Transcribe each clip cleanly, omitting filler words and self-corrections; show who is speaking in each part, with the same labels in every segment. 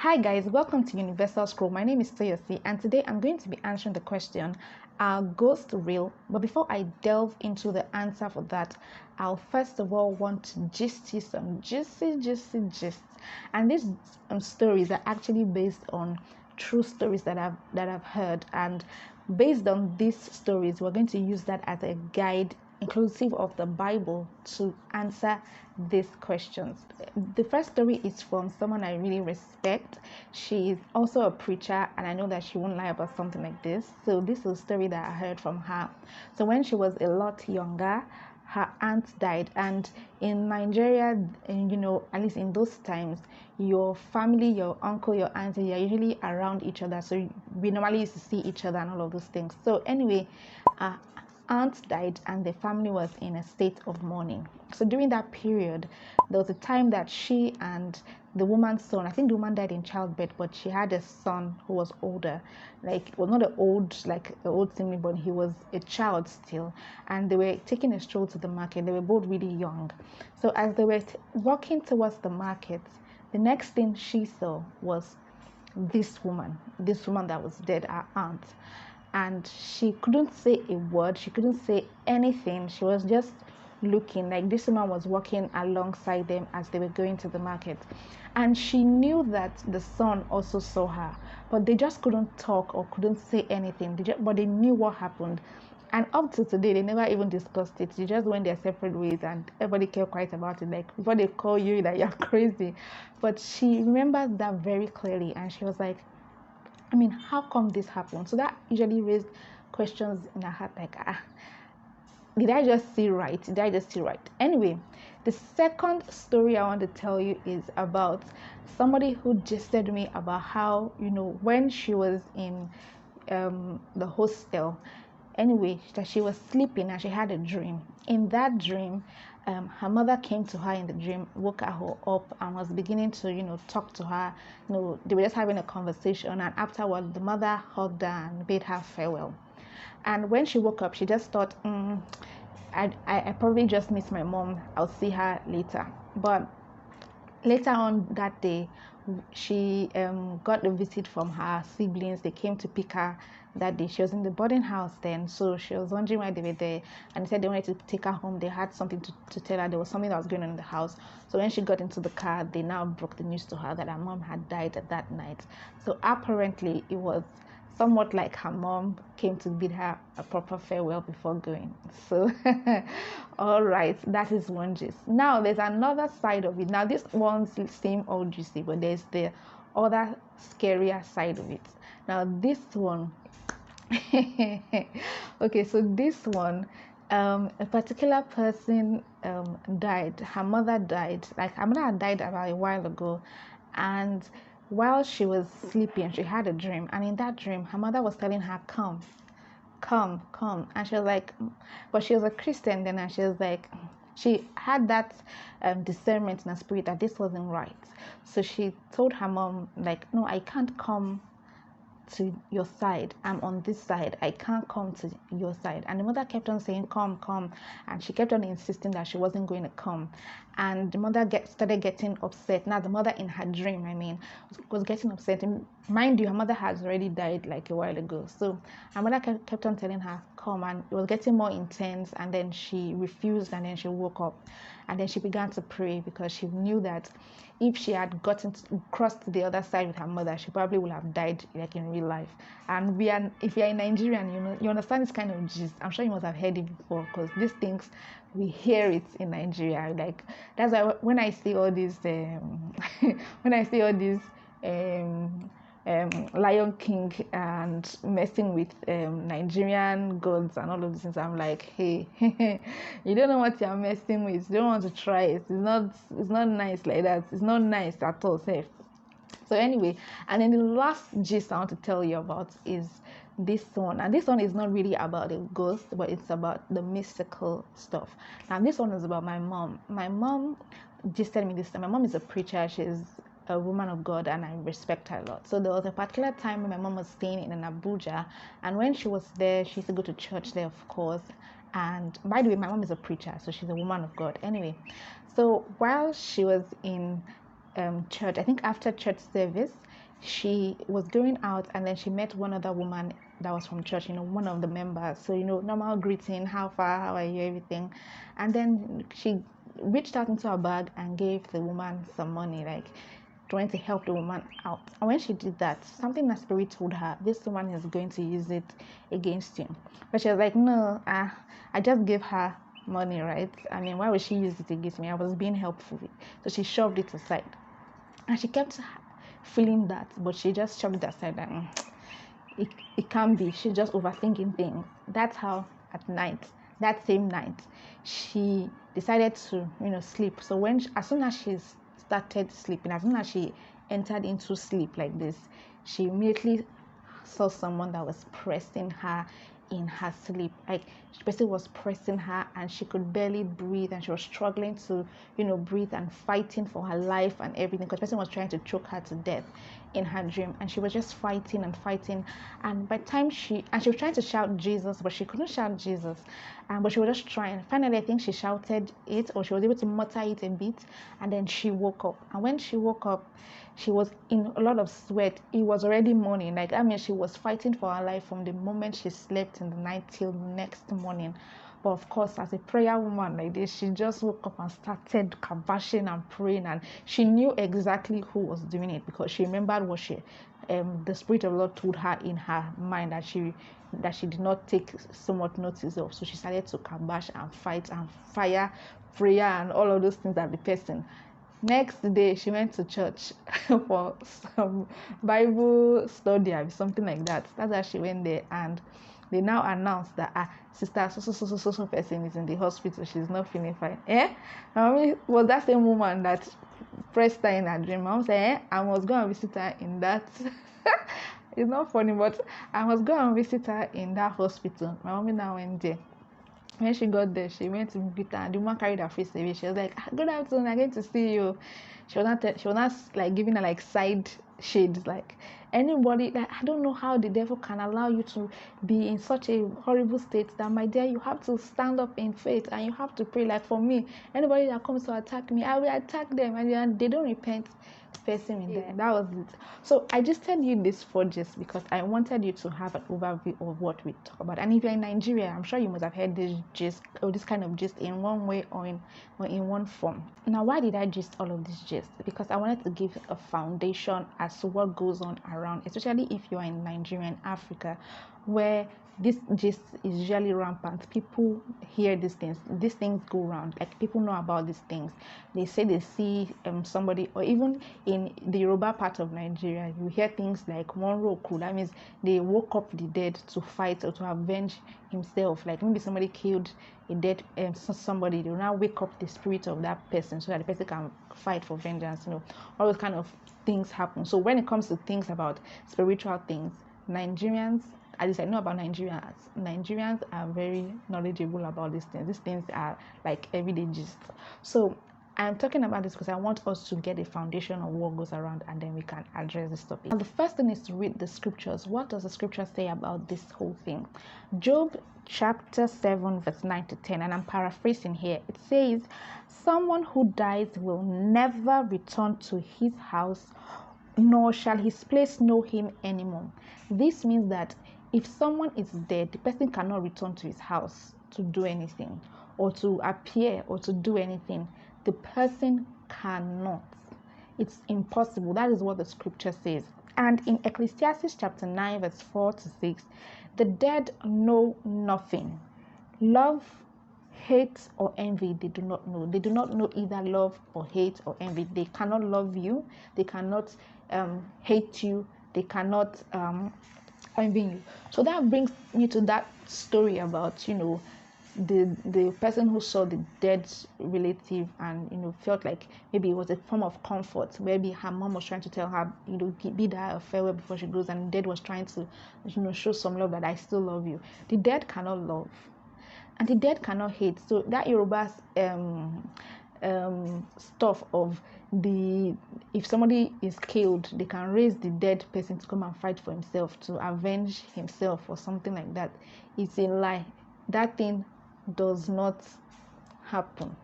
Speaker 1: Hi guys, welcome to Universal Scroll. My name is Toyosi and today I'm going to be answering the question, are ghosts real? But before I delve into the answer for that, I'll first of all want to gist you some juicy gist. And these stories are actually based on true stories that I've heard, and based on these stories, we're going to use that as a guide inclusive of the Bible to answer these questions. The first story is from someone I really respect. She is also a preacher, and I know that she won't lie about something like this. So this is a story that I heard from her. So when she was a lot younger, her aunt died, and in Nigeria, at least in those times, your family, your uncle, your auntie, you're usually around each other, so we normally used to see each other and all of those things. So anyway, aunt died and the family was in a state of mourning. So during that period, there was a time that she and the woman's son, I think the woman died in childbirth, but she had a son who was older, well, not an old sibling, but he was a child still, and they were taking a stroll to the market. They were both really young. So as they were walking towards the market, the next thing she saw was this woman that was dead, our aunt. And she couldn't say a word, she couldn't say anything. She was just looking, like this woman was walking alongside them as they were going to the market. And she knew that the son also saw her, but they just couldn't talk or couldn't say anything. But they knew what happened. And up to today, they never even discussed it. They just went their separate ways and everybody kept quiet about it. Like, before they call you that you're crazy. But she remembered that very clearly, and she was like, how come this happened? So that usually raised questions in her heart, like, did I just see right? Did I just see right? Anyway, the second story I want to tell you is about somebody who just said to me about how, when she was in the hostel, anyway, that she was sleeping and she had a dream. In that dream, her mother came to her in the dream, woke her up, and was beginning to, talk to her. They were just having a conversation, and afterwards, the mother hugged her and bade her farewell. And when she woke up, she just thought, I probably just miss my mom. I'll see her later. But later on that day, she got a visit from her siblings. They came to pick her that day. She was in the boarding house then, so she was wondering why they were there, and they said they wanted to take her home. They had something to tell her. There was something that was going on in the house. So when she got into the car, they now broke the news to her that her mom had died that night. So apparently it was somewhat like her mom came to bid her a proper farewell before going. So all right, that is one gist. Now there's another side of it. Now this one seems all juicy, but there's the other scarier side of it. Now this one okay, so this one, a particular person died. Her mother died. Like, her mother had died about a while ago, and while she was sleeping, she had a dream, and in that dream, her mother was telling her, come, and she was like, but she was a Christian then, and she was like, she had that discernment in her spirit that this wasn't right. So she told her mom, like, no, I can't come to your side. I'm on this side. I can't come to your side. And the mother kept on saying, come. And she kept on insisting that she wasn't going to come. And the mother started getting upset. Now, the mother in her dream, was getting upset. And mind you, her mother has already died like a while ago. So her mother kept on telling her, come. And it was getting more intense. And then she refused, and then she woke up. And then she began to pray, because she knew that if she had crossed to the other side with her mother, she probably would have died like in real life. And if you're in Nigeria, and you understand this kind of gist, I'm sure you must have heard it before, because these things, we hear it in Nigeria. Like, that's why when I see all these Lion King and messing with Nigerian gods and all of these things, I'm like, hey, you don't know what you're messing with. You don't want to try it. It's not nice like that. It's not nice at all, safe. So anyway, and then the last gist I want to tell you about is this one. And this one is not really about a ghost, but it's about the mystical stuff. Now this one is about my mom. My mom just told me this time. My mom is a preacher. She's a woman of God, and I respect her a lot. So there was a particular time when my mom was staying in Abuja, and when she was there, she used to go to church there, of course. And by the way, my mom is a preacher, so she's a woman of God. Anyway, so while she was in church. I think after church service, she was going out, and then she met one other woman that was from church, one of the members. So, normal greeting, how far, how are you, everything. And then she reached out into her bag and gave the woman some money, like trying to help the woman out. And when she did that, something in the spirit told her, this woman is going to use it against you. But she was like, no, I just gave her money, right? I mean, why would she use it against me? I was being helpful. So she shoved it aside. And she kept feeling that, but she just shoved it aside, and it can't be. She's just overthinking things. That's how at night, that same night, she decided to sleep. So as soon as she started sleeping, as soon as she entered into sleep like this, she immediately saw someone that was pressing her in her sleep. Like, the person was pressing her, and she could barely breathe, and she was struggling to breathe, and fighting for her life and everything, because the person was trying to choke her to death in her dream. And she was just fighting and fighting, and by the time she was trying to shout Jesus, but she couldn't shout Jesus, but she was just trying. Finally, I think she shouted it, or she was able to mutter it a bit, and then she woke up. And when she woke up, she was in a lot of sweat. It was already morning. Like, I mean, she was fighting for her life from the moment she slept in the night till the next morning. But of course, as a prayer woman like this, she just woke up and started kabashing and praying, and she knew exactly who was doing it, because she remembered what the Spirit of the Lord told her in her mind that she did not take so much notice of. So she started to kabash and fight and fire prayer and all of those things at the person. Next day, she went to church for some Bible study or something like that. That's why she went there, and they now announced that sister so person is in the hospital. She's not feeling fine. Mommy was that same woman that pressed her in her dream. Mom said, I must go and visit her in that. It's not funny, but I must go and visit her in that hospital. My mommy now went there. When she got there, she went to greet her, and the woman carried her face away. She was like, good afternoon, I'm going to see you. She was not like giving her like side shades, like, anybody, like, I don't know how the devil can allow you to be in such a horrible state that, my dear, you have to stand up in faith and you have to pray. Like, for me, anybody that comes to attack me, I will attack them, and they don't repent, facing me there. That was it. So I just tell you this for just because I wanted you to have an overview of what we talk about. And if you're in Nigeria, I'm sure you must have heard this gist, or this kind of gist, in one way or in one form. Now, why did I gist all of this gist? Because I wanted to give a foundation as to what goes on around, especially if you're in Nigeria and Africa, where this gist is usually rampant. People hear these things go around, like, people know about these things. They say they see somebody, or even in the Yoruba part of Nigeria, you hear things like one roku. That means they woke up the dead to fight or to avenge himself. Like, maybe somebody killed a dead somebody, they will now wake up the spirit of that person so that the person can fight for vengeance. All those kind of things happen. So when it comes to things about spiritual things, Nigerians, at least I know about Nigerians are very knowledgeable about these things. These things are like everyday gist. So I'm talking about this because I want us to get a foundation of what goes around, and then we can address this topic. And the first thing is to read the scriptures. What does the scripture say about this whole thing? Job chapter 7 verse 9 to 10, and I'm paraphrasing here. It says, someone who dies will never return to his house, nor shall his place know him anymore. This means that if someone is dead, the person cannot return to his house to do anything, or to appear, or to do anything. The person cannot. It's impossible. That is what the scripture says. And in Ecclesiastes chapter 9 verse 4 to 6, the dead know nothing. Love, hate, or envy, they do not know. They do not know either love or hate or envy. They cannot love you. They cannot hate you. They cannot envy you. So that brings me to that story about, the person who saw the dead relative and felt like maybe it was a form of comfort. Maybe her mom was trying to tell her, bid her a farewell before she goes, and the dead was trying to show some love, that I still love you. The dead cannot love, and the dead cannot hate. So that Yoruba's stuff of if somebody is killed, they can raise the dead person to come and fight for himself, to avenge himself or something like that. It's a lie. That thing does not happen.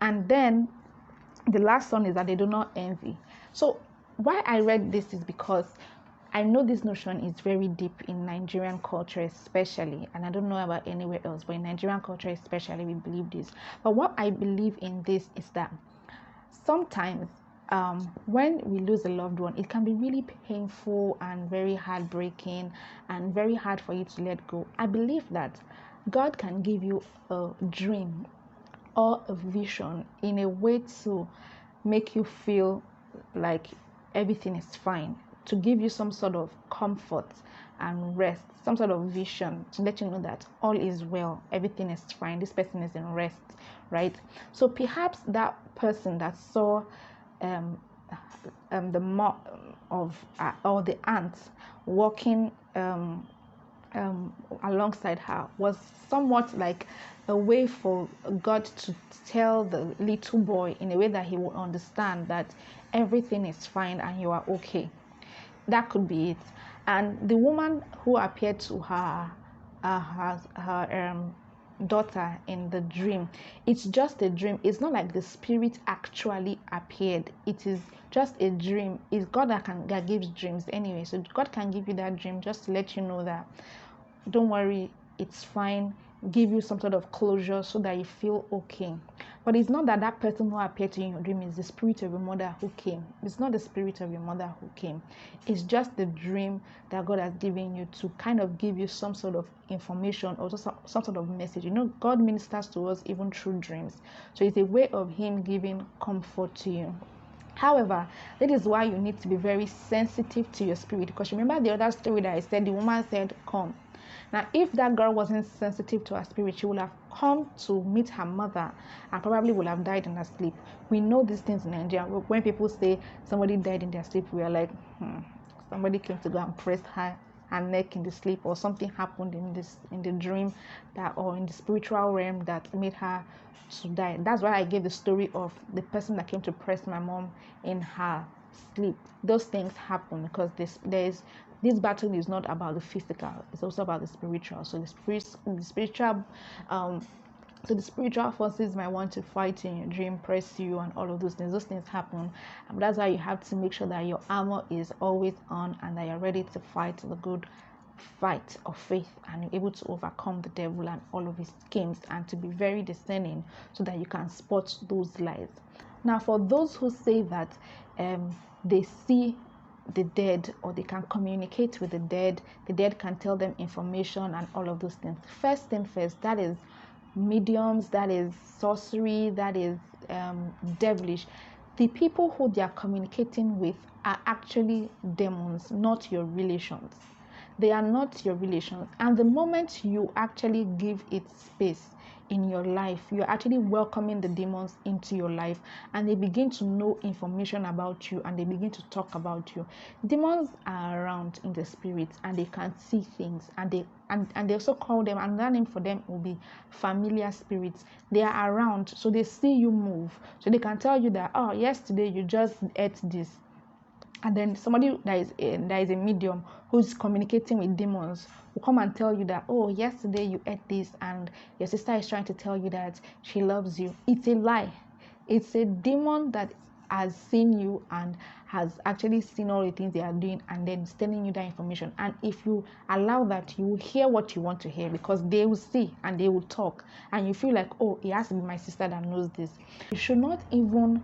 Speaker 1: And then The last one is that they do not envy. So why I read this is because I know this notion is very deep in Nigerian culture, especially, and I don't know about anywhere else, but in Nigerian culture, especially, we believe this. But what I believe in this is that sometimes when we lose a loved one, it can be really painful and very heartbreaking and very hard for you to let go. I believe that God can give you a dream or a vision in a way to make you feel like everything is fine, to give you some sort of comfort and rest, some sort of vision to let you know that all is well, everything is fine, this person is in rest, right? So perhaps that person that saw the mom of or the aunt walking alongside her was somewhat like a way for God to tell the little boy in a way that he will understand that everything is fine and you are okay. That could be it. And the woman who appeared to her daughter in the dream, it's just a dream. It's not like the spirit actually appeared. It is just a dream. It's God that gives dreams anyway. So God can give you that dream just to let you know that don't worry, it's fine, give you some sort of closure so that you feel okay. But it's not that that person who appeared to you in your dream is the spirit of your mother who came. It's not the spirit of your mother who came. It's just the dream that God has given you to kind of give you some sort of information or some sort of message. You know, God ministers to us even through dreams. So it's a way of Him giving comfort to you. However, that is why you need to be very sensitive to your spirit, because remember the other story that I said, the woman said, come. Now, if that girl wasn't sensitive to her spirit, she would have come to meet her mother and probably would have died in her sleep. We know these things in Nigeria. When people say somebody died in their sleep, we are like, somebody came to go and press her neck in the sleep, or something happened in the dream that, or in the spiritual realm, that made her to die. That's why I gave the story of the person that came to press my mom in her sleep. Those things happen because this battle is not about the physical, it's also about the spiritual. So the spiritual forces might want to fight in your dream, press you, and all of those things. Those things happen. And that's why you have to make sure that your armor is always on and that you're ready to fight the good fight of faith, and you're able to overcome the devil and all of his schemes, and to be very discerning so that you can spot those lies. Now, for those who say that they see the dead, or they can communicate with the dead can tell them information and all of those things. First thing first, that is mediums, that is sorcery, that is devilish. The people who they are communicating with are actually demons, not your relations. They are not your relations. And the moment you actually give it space in your life, you're actually welcoming the demons into your life, and they begin to know information about you, and they begin to talk about you. Demons are around in the spirit, and they can see things, and they also call them, another name for them will be familiar spirits. They are around, so they see you move, so they can tell you that, oh, yesterday you just ate this. And then somebody that is a medium who's communicating with demons will come and tell you that, oh, yesterday you ate this, and your sister is trying to tell you that she loves you. It's a lie. It's a demon that has seen you and has actually seen all the things they are doing, and then telling you that information. And if you allow that, you will hear what you want to hear, because they will see and they will talk, and you feel like, oh, it has to be my sister that knows this. You should not even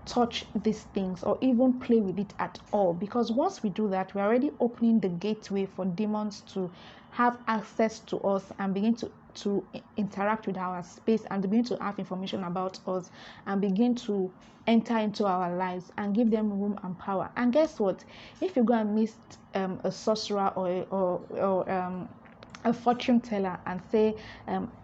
Speaker 1: touch these things or even play with it at all, because once we do that, we're already opening the gateway for demons to have access to us and begin to interact with our space, and begin to have information about us, and begin to enter into our lives and give them room and power. And guess what? If you go and meet a sorcerer or a fortune teller and say,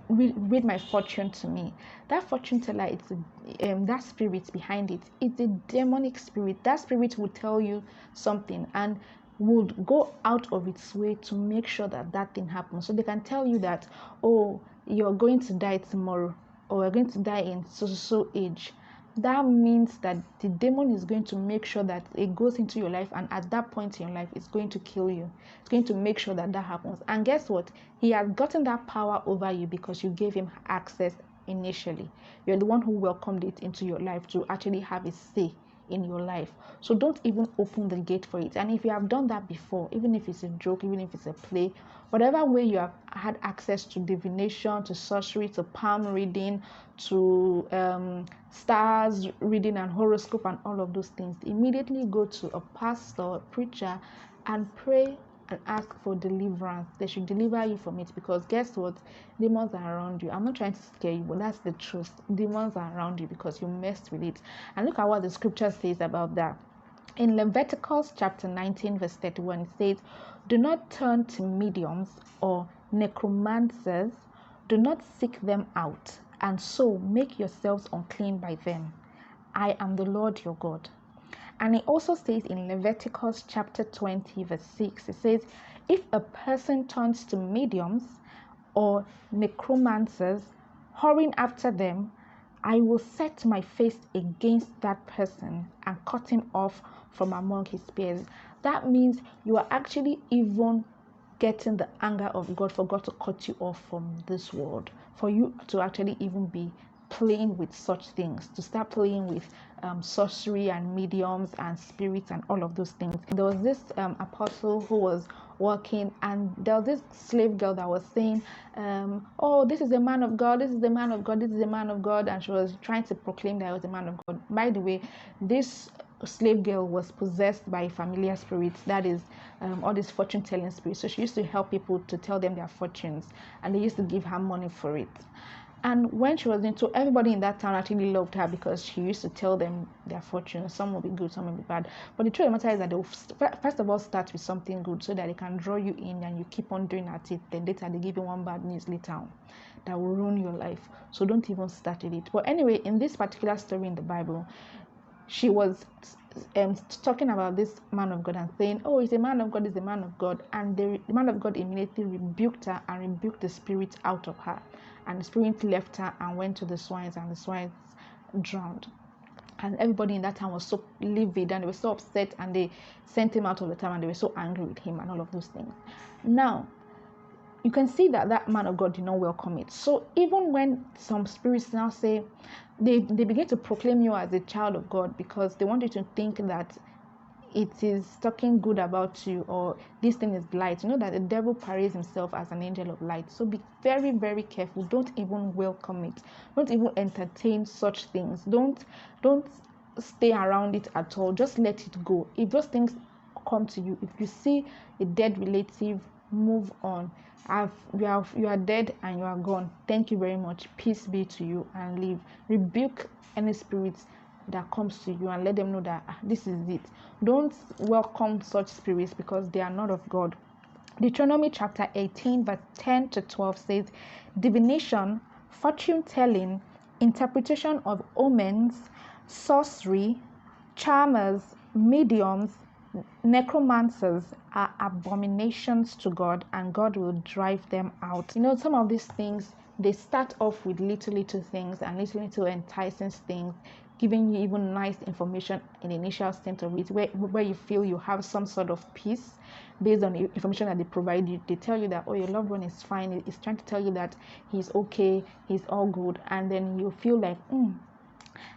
Speaker 1: read my fortune to me, that fortune teller, it's that spirit behind it, it's a demonic spirit. That spirit will tell you something and would go out of its way to make sure that that thing happens. So they can tell you that, oh, you're going to die tomorrow, or you're going to die in so age. That means that the demon is going to make sure that it goes into your life, and at that point in your life, it's going to kill you. It's going to make sure that that happens. And guess what? He has gotten that power over you because you gave him access initially. You're the one who welcomed it into your life to actually have a say in your life. So don't even open the gate for it. And if you have done that before, even if it's a joke, even if it's a play, whatever way you have had access to divination, to sorcery, to palm reading, to stars reading and horoscope and all of those things, immediately go to a pastor, a preacher, and pray and ask for deliverance. They should deliver you from it, because guess what? Demons are around you. I'm not trying to scare you, but that's the truth. Demons are around you because you messed with it. And look at what the scripture says about that. In Leviticus chapter 19 verse 31, it says, do not turn to mediums or necromancers. Do not seek them out, and so make yourselves unclean by them. I am the Lord your God. And it also says in Leviticus chapter 20 verse 6, it says, if a person turns to mediums or necromancers, hurrying after them, I will set my face against that person and cut him off from among his peers. That means you are actually even getting the anger of God for God to cut you off from this world, for you to actually even be playing with such things, to start playing with sorcery and mediums and spirits and all of those things. There was this apostle who was working, and there was this slave girl that was saying, oh, this is a man of God, this is the man of God, this is a man of God, and she was trying to proclaim that I was a man of God. By the way, this slave girl was possessed by familiar spirits, that is all these fortune telling spirits. So she used to help people to tell them their fortunes, and they used to give her money for it. And when she was into, everybody in that town actually loved her because she used to tell them their fortunes. Some will be good, some will be bad. But the truth of the matter is that they will first of all start with something good so that they can draw you in, and you keep on doing at it. Then later they give you one bad news later on that will ruin your life. So don't even start with it. But anyway, in this particular story in the Bible, she was talking about this man of God and saying, oh, he's a man of God, he's a man of God. And the man of God immediately rebuked her and rebuked the spirit out of her. And the spirit left her and went to the swines, and the swines drowned. And everybody in that town was so livid, and they were so upset, and they sent him out of the town, and they were so angry with him and all of those things. Now, you can see that that man of God did not welcome it. So even when some spirits now say, they begin to proclaim you as a child of God, because they want you to think that it is talking good about you, or this thing is light. You know that the devil parades himself as an angel of light. So be very, very careful. Don't even welcome it. Don't even entertain such things. Don't stay around it at all. Just let it go. If those things come to you, if you see a dead relative, move on. You are dead and you are gone. Thank you very much. Peace be to you, and leave. Rebuke any spirits that comes to you and let them know that this is it. Don't welcome such spirits, because they are not of God. Deuteronomy chapter 18 verse 10 to 12 says, divination, fortune telling, interpretation of omens, sorcery, charmers, mediums, necromancers are abominations to God, and God will drive them out. You know, some of these things, they start off with little things and little enticing things, giving you even nice information in the initial state of it, where you feel you have some sort of peace based on the information that they provide you. They tell you that, oh, your loved one is fine. It's trying to tell you that he's okay, he's all good, and then you feel like,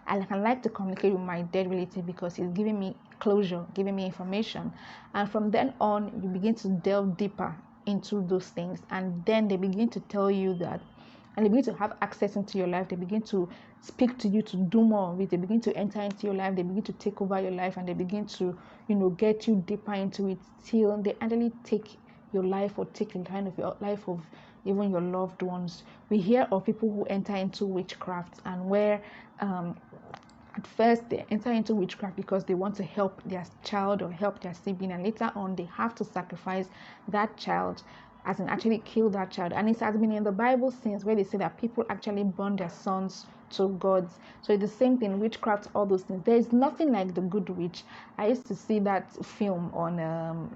Speaker 1: I can like to communicate with my dead relative because he's giving me closure, giving me information. And from then on, you begin to delve deeper into those things, and then they begin to tell you that, and they begin to have access into your life. They begin to speak to you to do more of it. They begin to enter into your life. They begin to take over your life, and they begin to, get you deeper into it till they actually take your life, or take the kind of your life of even your loved ones. We hear of people who enter into witchcraft, and where at first they enter into witchcraft because they want to help their child or help their sibling, and later on they have to sacrifice that child, as in actually kill that child. And it has been in the Bible since, where they say that people actually burn their sons to gods. So it's the same thing, witchcraft, all those things. There is nothing like the good witch. I used to see that film on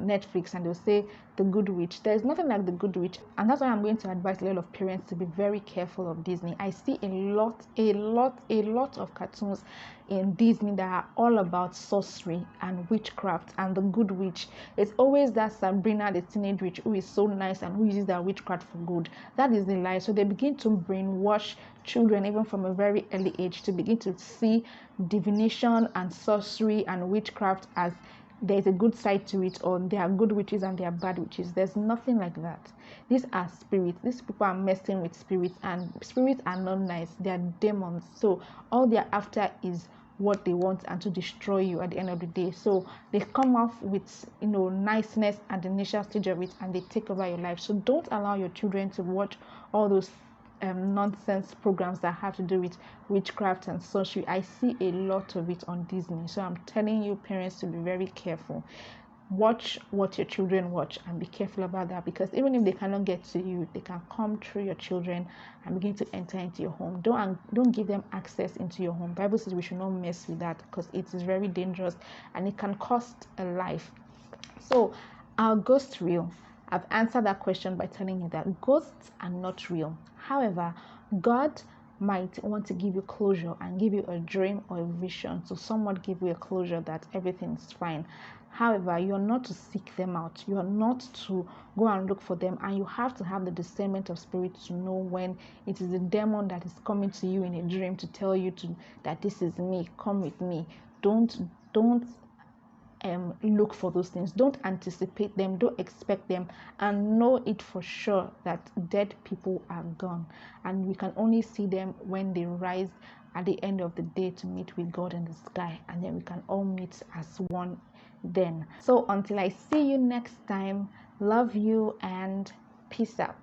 Speaker 1: Netflix, and they'll say the good witch. There is nothing like the good witch, and that's why I'm going to advise a lot of parents to be very careful of Disney. I see a lot of cartoons in Disney that are all about sorcery and witchcraft and the good witch. It's always that Sabrina, the teenage witch, who is so nice and who uses that witchcraft for good. That is the lie. So they begin to brainwash children even from a very early age to begin to see divination and sorcery and witchcraft as there's a good side to it, or there are good witches and there are bad witches. There's nothing like that. These are spirits. These people are messing with spirits, and spirits are not nice. They are demons. So all they're after is what they want, and to destroy you at the end of the day. So they come off with niceness at the initial stage of it, and they take over your life. So don't allow your children to watch all those nonsense programs that have to do with witchcraft and sorcery. I see a lot of it on Disney. So I'm telling you, parents, to be very careful. Watch what your children watch and be careful about that, because even if they cannot get to you, they can come through your children and begin to enter into your home. Don't give them access into your home. Bible says we should not mess with that, because it is very dangerous and it can cost a life. So, are ghosts real? I've answered that question by telling you that ghosts are not real. However, God might want to give you closure and give you a dream or a vision to somewhat give you a closure that everything's fine. However, you're not to seek them out. You are not to go and look for them, and you have to have the discernment of spirit to know when it is a demon that is coming to you in a dream to tell you that this is me, come with me. Don't look for those things. Don't anticipate them. Don't expect them, and know it for sure that dead people are gone, and we can only see them when they rise at the end of the day to meet with God in the sky, and then we can all meet as one then. So until I see you next time, love you and peace out.